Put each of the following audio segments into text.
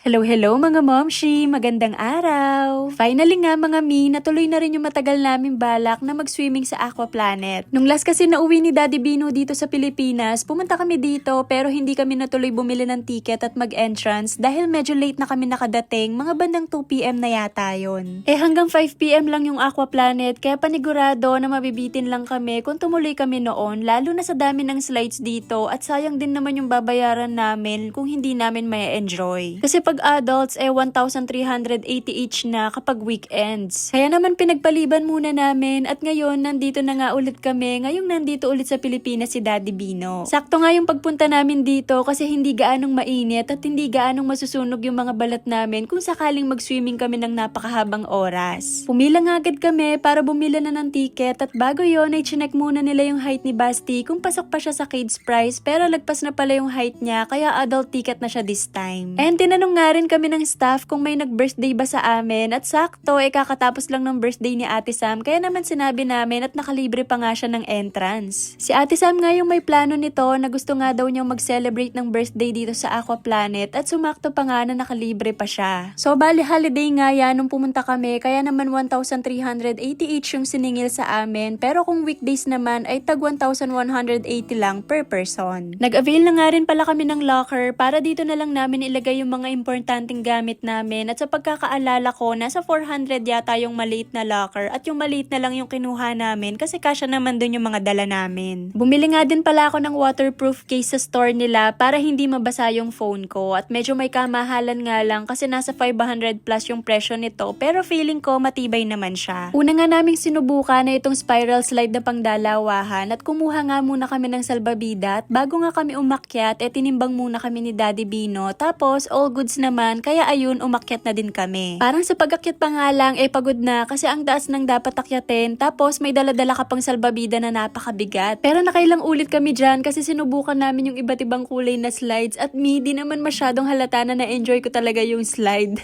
Hello, hello mga momshi! Magandang araw! Finally nga mga mi, natuloy na rin yung matagal namin balak na mag-swimming sa Aqua Planet. Nung last kasi nauwi ni Daddy Bino dito sa Pilipinas, pumunta kami dito pero hindi kami natuloy bumili ng ticket at mag-entrance dahil medyo late na kami nakadating, mga bandang 2 PM na yata yun. Hanggang 5 PM lang yung Aqua Planet kaya panigurado na mabibitin lang kami kung tumuloy kami noon, lalo na sa dami ng slides dito at sayang din naman yung babayaran namin kung hindi namin may enjoy. Kasi pag adults 1,380 each na kapag weekends. Kaya naman pinagpaliban muna namin at ngayon nandito na nga ulit kami, ngayong nandito ulit sa Pilipinas si Daddy Bino. Sakto nga yung pagpunta namin dito kasi hindi gaanong mainit at hindi gaanong masusunog yung mga balat namin kung sakaling mag-swimming kami ng napakahabang oras. Pumila nga agad kami para bumili na ng ticket at bago yon ay chinek muna nila yung height ni Basti kung pasok pa siya sa kids price pero lagpas na pala yung height niya kaya adult ticket na siya this time. And tinanong nga rin kami ng staff kung may nag-birthday ba sa amin at sakto kakatapos lang ng birthday ni Ate Sam kaya naman sinabi namin at nakalibre pa nga siya ng entrance. Si Ate Sam nga yung may plano nito na gusto nga daw niyang mag-celebrate ng birthday dito sa Aqua Planet at sumakto pa nga na nakalibre pa siya. So bali holiday nga yan nung pumunta kami kaya naman 1,380 each yung siningil sa amin pero kung weekdays naman ay tag 1,180 lang per person. Nag-avail na nga rin pala kami ng locker para dito na lang namin ilagay yung mga importanteng gamit namin at sa pagkakaalala ko nasa 400 yata yung maliit na locker at yung maliit na lang yung kinuha namin kasi kasya naman dun yung mga dala namin. Bumili nga din pala ako ng waterproof case sa store nila para hindi mabasa yung phone ko at medyo may kamahalan nga lang kasi nasa 500 plus yung presyo nito pero feeling ko matibay naman siya. Una nga naming sinubukan na itong spiral slide na pangdalawahan at kumuha nga muna kami ng salbabida at bago nga kami umakyat tinimbang muna kami ni Daddy Bino tapos all goods naman kaya ayun umakyat na din kami. Parang sa pag-akyat pa nga lang pagod na kasi ang taas nang dapat akyatin tapos may dala-dala ka pang salbabida na napakabigat. Pero nakailang ulit kami dyan kasi sinubukan namin yung iba't ibang kulay na slides at di naman masyadong halata na na-enjoy ko talaga yung slide.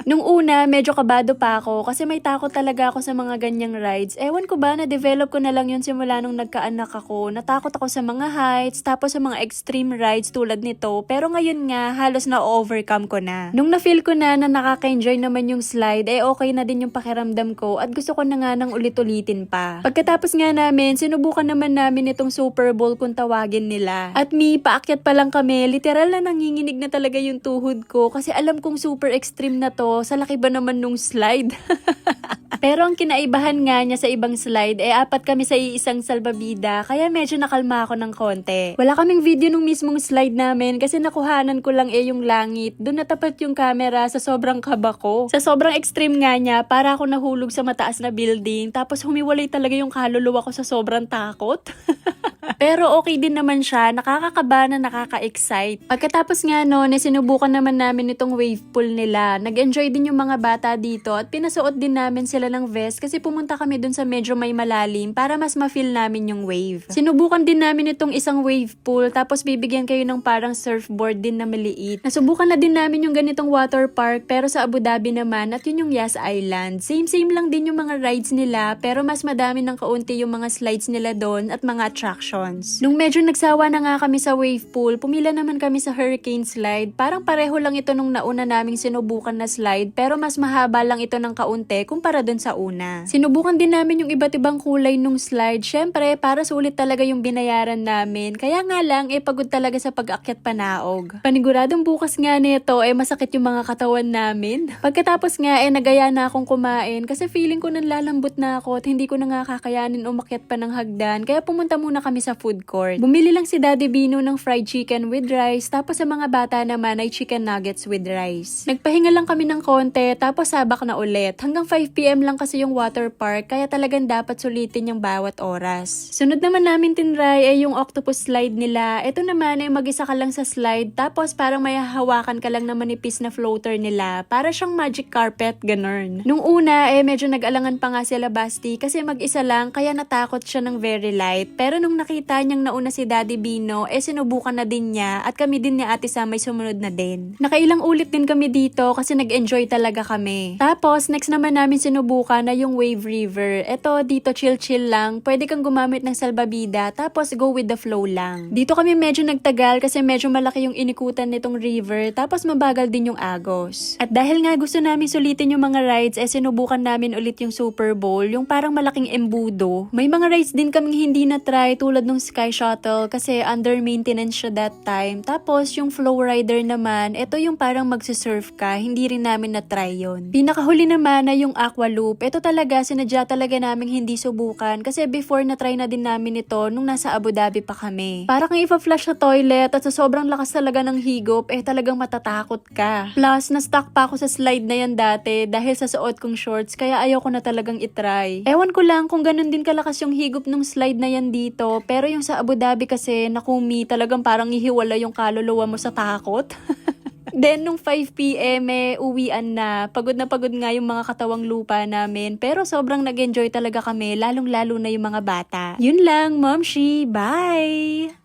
Nung una, medyo kabado pa ako kasi may takot talaga ako sa mga ganyang rides. Ewan ko ba, na-develop ko na lang yun simula nung nagkaanak ako. Natakot ako sa mga heights, tapos sa mga extreme rides tulad nito. Pero ngayon nga, halos na-overcome ko na. Nung na-feel ko na nakaka-enjoy naman yung slide, okay na din yung pakiramdam ko at gusto ko na nga nang ulit-ulitin pa. Pagkatapos nga namin, sinubukan naman namin itong Super Bowl kung tawagin nila. At paakyat pa lang kami, literal na nanginginig na talaga yung tuhod ko kasi alam kong super extreme na to. Sa laki ba naman nung slide? Pero ang kinaibahan nga niya sa ibang slide 4 kami sa iisang salbabida kaya medyo nakalma ako ng konti. Wala kaming video nung mismong slide namin kasi nakuhanan ko lang yung langit. Doon natapat yung camera sa sobrang kaba ko. Sa sobrang extreme nga niya, para ako nahulog sa mataas na building tapos humiwalay talaga yung kaluluwa ko sa sobrang takot. Pero okay din naman siya, nakakakaba na nakaka-excite. Pagkatapos nga sinubukan naman namin itong wave pool nila. Nag-enjoy din yung mga bata dito at pinasuot din namin sila ng vest kasi pumunta kami dun sa medyo may malalim para mas ma-feel namin yung wave. Sinubukan din namin itong isang wave pool tapos bibigyan kayo ng parang surfboard din na maliit. Nasubukan na din namin yung ganitong water park pero sa Abu Dhabi naman at yun yung Yas Island. Same lang din yung mga rides nila pero mas madami ng kaunti yung mga slides nila doon at mga attractions. Nung medyo nagsawa na nga kami sa wave pool, pumila naman kami sa hurricane slide. Parang pareho lang ito nung nauna naming sinubukan na slide pero mas mahaba lang ito ng kaunti kumpara dun sa una. Sinubukan din namin yung iba't ibang kulay nung slide. Syempre, para sulit talaga yung binayaran namin. Kaya nga lang, pagod talaga sa pag-akyat panaog. Paniguradong bukas nga nito, masakit yung mga katawan namin. Pagkatapos nga, nagaya na akong kumain kasi feeling ko nanlalambot na ako at hindi ko na nga kakayanin umakyat pa ng hagdan. Kaya pumunta muna kami sa food court. Bumili lang si Daddy Bino ng fried chicken with rice, tapos sa mga bata naman ay chicken nuggets with rice. Nagpahinga lang kami ng konti, tapos sabak na ulit. Hanggang 5 PM lang kasi yung water park, kaya talagang dapat sulitin yung bawat oras. Sunod naman namin tinry yung octopus slide nila. Ito naman mag-isa ka lang sa slide, tapos parang may hawakan ka lang na manipis na floater nila. Para siyang magic carpet, ganun. Nung una, medyo nag-alangan pa nga sila Basti kasi mag-isa lang, kaya natakot siya ng very light. Pero nung nakita niyang nauna si Daddy Bino, sinubukan na din niya at kami din ni Ate Sam may sumunod na din. Nakailang ulit din kami dito kasi nag-enjoy talaga kami. Tapos, next naman namin sinubukan na yung Wave River. Eto, dito chill-chill lang. Pwede kang gumamit ng salbabida tapos go with the flow lang. Dito kami medyo nagtagal kasi medyo malaki yung inikutan nitong river tapos mabagal din yung agos. At dahil nga gusto namin sulitin yung mga rides, sinubukan namin ulit yung Super Bowl, yung parang malaking embudo. May mga rides din kaming hindi na-try tulad ng Sky Shuttle kasi under maintenance siya that time. Tapos yung Flow Rider naman, ito yung parang magsisurf ka, hindi rin namin na-try yun. Pinakahuli naman na yung Aqua Loop, ito talaga sinadya talaga namin hindi subukan kasi before na-try na din namin ito nung nasa Abu Dhabi pa kami. Para kang ipa-flush sa toilet at sa sobrang lakas talaga ng higop, talagang matatakot ka. Plus, na-stuck pa ako sa slide na yan dati dahil sa suot kong shorts kaya ayaw ko na talagang itry. Ewan ko lang kung ganun din kalakas yung higop nung slide na yan dito, pero yung sa Abu Dhabi kasi, nakumi, talagang parang ihiwala yung kaluluwa mo sa takot. Then, nung 5 p.m. Uwian na. Pagod na pagod nga yung mga katawang lupa namin. Pero sobrang nag-enjoy talaga kami, lalong-lalo na yung mga bata. Yun lang, Momshi. Bye!